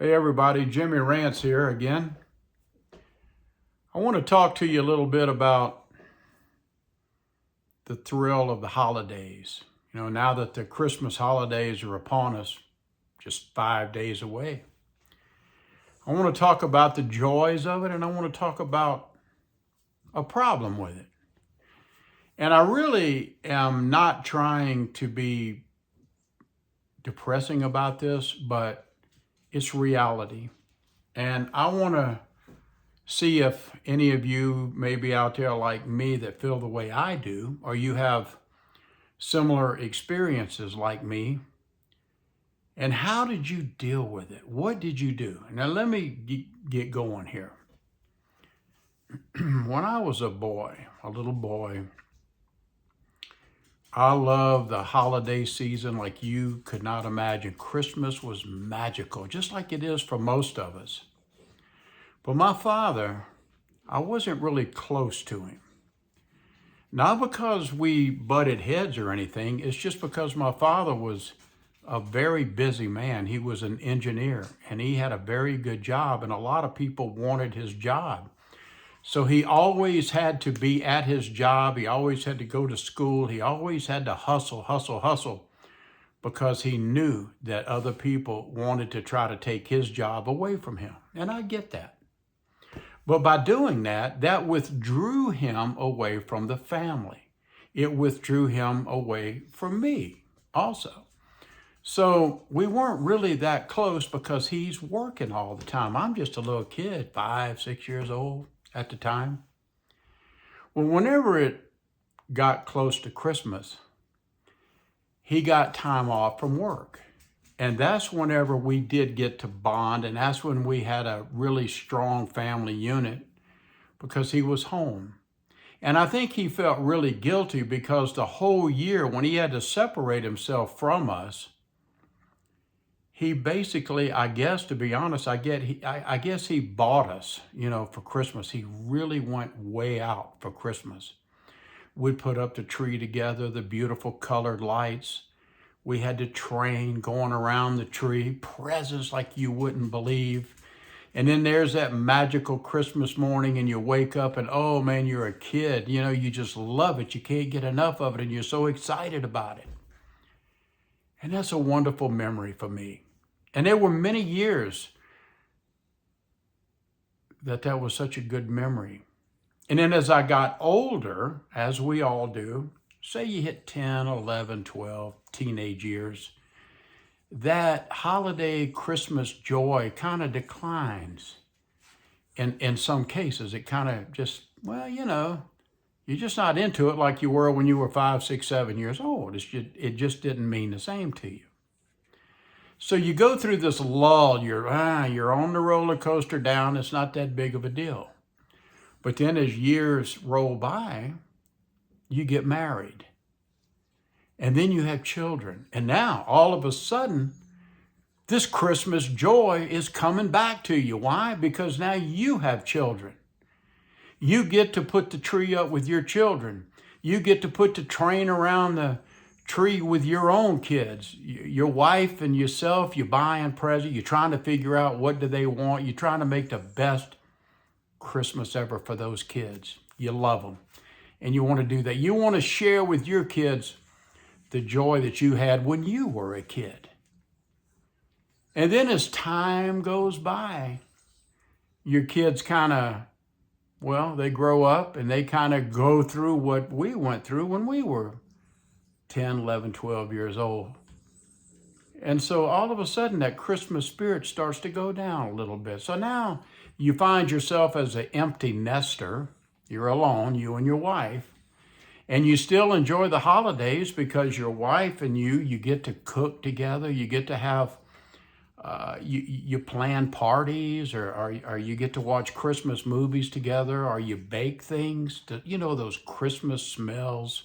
Hey everybody, Jimmy Rance here again. I want to talk to you a little bit about the thrill of the holidays. Now that the Christmas holidays are upon us, just 5 days away, I want to talk about the joys of it and I want to talk about a problem with it. And I really am not trying to be depressing about this, but it's reality. And I want to see if any of you may be out there like me that feel the way I do, or you have similar experiences like me. And how did you deal with it? What did you do? Now, let me get going here. When I was a little boy, I loved the holiday season like you could not imagine. Christmas was magical, just like it is for most of us. But my father, I wasn't really close to him. Not because we butted heads or anything, it's just because my father was a very busy man. He was an engineer and he had a very good job, and a lot of people wanted his job. So he always had to be at his job. He always had to go to school. He always had to hustle, because he knew that other people wanted to try to take his job away from him. And I get that. But by doing that, that withdrew him away from the family. It withdrew him away from me also. So we weren't really that close because he's working all the time. I'm just a little kid, 5, 6 years old at the time. Well, whenever it got close to Christmas, he got time off from work. And that's whenever we did get to bond, and that's when we had a really strong family unit because he was home. And I think he felt really guilty because the whole year when he had to separate himself from us, he basically, I guess, to be honest, I guess he bought us, for Christmas. He really went way out for Christmas. We'd put up the tree together, the beautiful colored lights. We had to train going around the tree, presents like you wouldn't believe. And then there's that magical Christmas morning and you wake up and, oh man, you're a kid. You just love it. You can't get enough of it and you're so excited about it. And that's a wonderful memory for me. And there were many years that was such a good memory. And then as I got older, as we all do, say you hit 10, 11, 12, teenage years, that holiday Christmas joy kind of declines. In some cases, it kind of just, you're just not into it like you were when you were 5, 6, 7 years old. It just didn't mean the same to you. So you go through this lull, you're on the roller coaster down, it's not that big of a deal. But then as years roll by, you get married. And then you have children. And now, all of a sudden, this Christmas joy is coming back to you. Why? Because now you have children. You get to put the tree up with your children. You get to put the train around the tree with your own kids. Your wife and yourself, you're buying presents. You're trying to figure out what do they want. You're trying to make the best Christmas ever for those kids. You love them. And you want to do that. You want to share with your kids the joy that you had when you were a kid. And then as time goes by, your kids they grow up and they kind of go through what we went through when we were 10, 11, 12 years old. And so all of a sudden that Christmas spirit starts to go down a little bit. So now you find yourself as an empty nester. You're alone, you and your wife. And you still enjoy the holidays because your wife and you get to cook together. You get to have, you plan parties or you get to watch Christmas movies together, or you bake things, those Christmas smells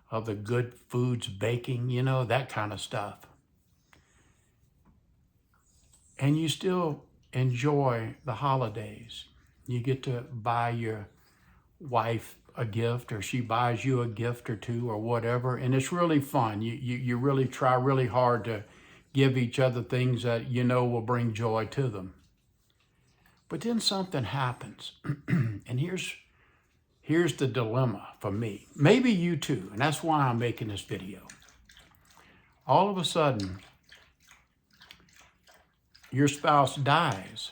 of the good foods baking, that kind of stuff. And you still enjoy the holidays. You get to buy your wife a gift, or she buys you a gift or two or whatever, and it's really fun. You really try really hard to give each other things that you know will bring joy to them. But then something happens. And here's the dilemma for me. Maybe you too, and that's why I'm making this video. All of a sudden, your spouse dies.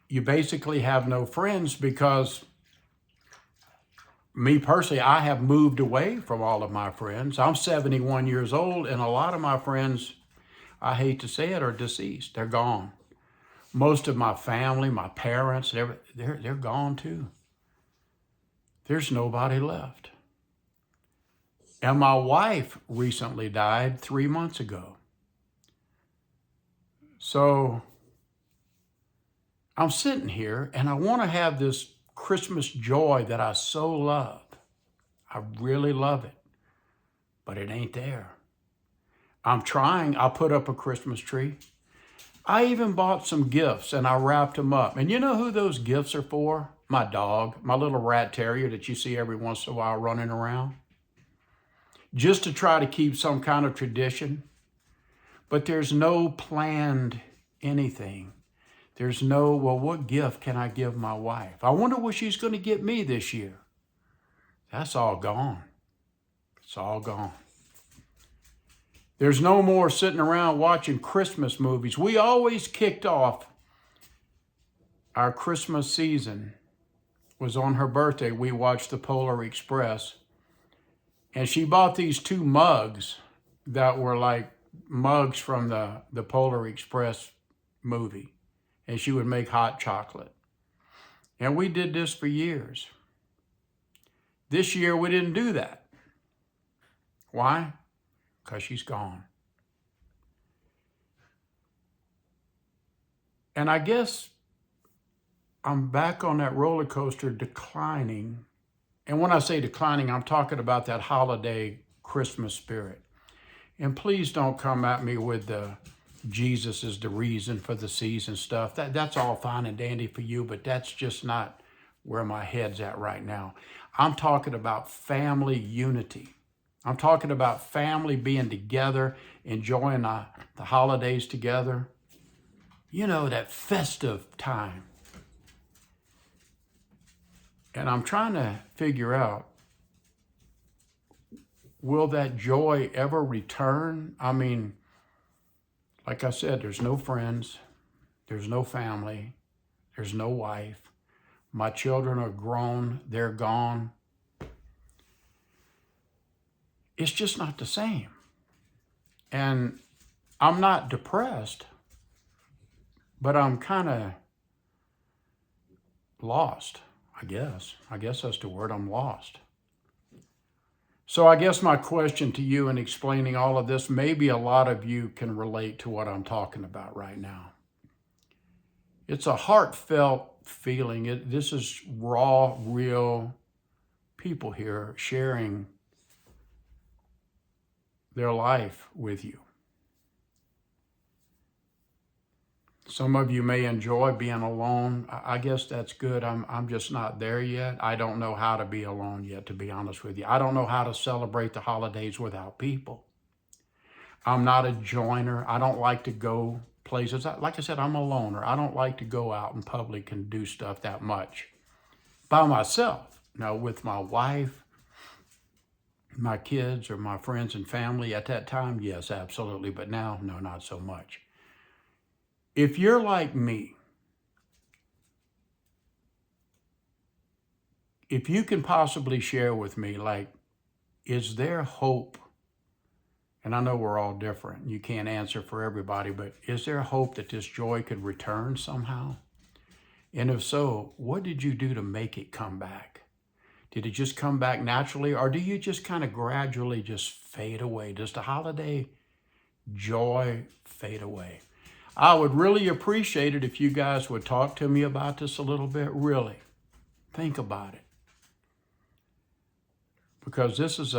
You basically have no friends because me personally, I have moved away from all of my friends. I'm 71 years old, and a lot of my friends, I hate to say it, are deceased. They're gone. Most of my family, my parents, they're gone too. There's nobody left. And my wife recently died 3 months ago. So I'm sitting here and I want to have this Christmas joy that I so love. I really love it, but it ain't there. I'm trying. I put up a Christmas tree. I even bought some gifts and I wrapped them up. And you know who those gifts are for? My dog, my little rat terrier that you see every once in a while running around. Just to try to keep some kind of tradition. But there's no planned anything. There's no, well, what gift can I give my wife? I wonder what she's going to get me this year. That's all gone. It's all gone. There's no more sitting around watching Christmas movies. We always kicked off our Christmas season. Was on her birthday. We watched the Polar Express. And she bought these 2 mugs that were like mugs from the Polar Express movie. And she would make hot chocolate. And we did this for years. This year we didn't do that. Why? Because she's gone. And I guess I'm back on that roller coaster declining. And when I say declining, I'm talking about that holiday Christmas spirit. And please don't come at me with the Jesus is the reason for the season stuff. That's all fine and dandy for you, but that's just not where my head's at right now. I'm talking about family unity. I'm talking about family being together, enjoying the holidays together. You know, that festive time. And I'm trying to figure out, will that joy ever return? I mean, like I said, there's no friends, there's no family, there's no wife. My children are grown, they're gone. It's just not the same. And I'm not depressed, but I'm kind of lost, I guess. I guess that's the word, I'm lost. So I guess my question to you in explaining all of this, maybe a lot of you can relate to what I'm talking about right now. It's a heartfelt feeling. This is raw, real people here sharing their life with you. Some of you may enjoy being alone. I guess that's good. I'm just not there yet. I don't know how to be alone yet, to be honest with you. I don't know how to celebrate the holidays without people. I'm not a joiner. I don't like to go places. Like I said, I'm a loner. I don't like to go out in public and do stuff that much by myself. Now, with my wife, my kids, or my friends and family at that time, yes, absolutely. But now, no, not so much. If you're like me, if you can possibly share with me, like, is there hope? And I know we're all different. You can't answer for everybody, but is there hope that this joy could return somehow? And if so, what did you do to make it come back? Did it just come back naturally, or do you just kind of gradually just fade away? Does the holiday joy fade away? I would really appreciate it if you guys would talk to me about this a little bit, really. Think about it. Because this is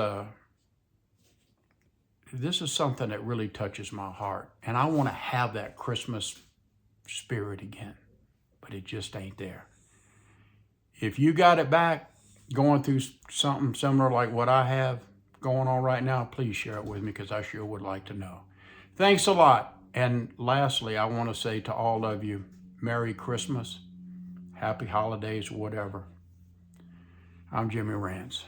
something that really touches my heart. And I want to have that Christmas spirit again, but it just ain't there. If you got it back, going through something similar like what I have, going on right now, please share it with me because I sure would like to know. Thanks a lot. And lastly, I want to say to all of you, Merry Christmas, Happy Holidays, whatever. I'm Jimmy Rance.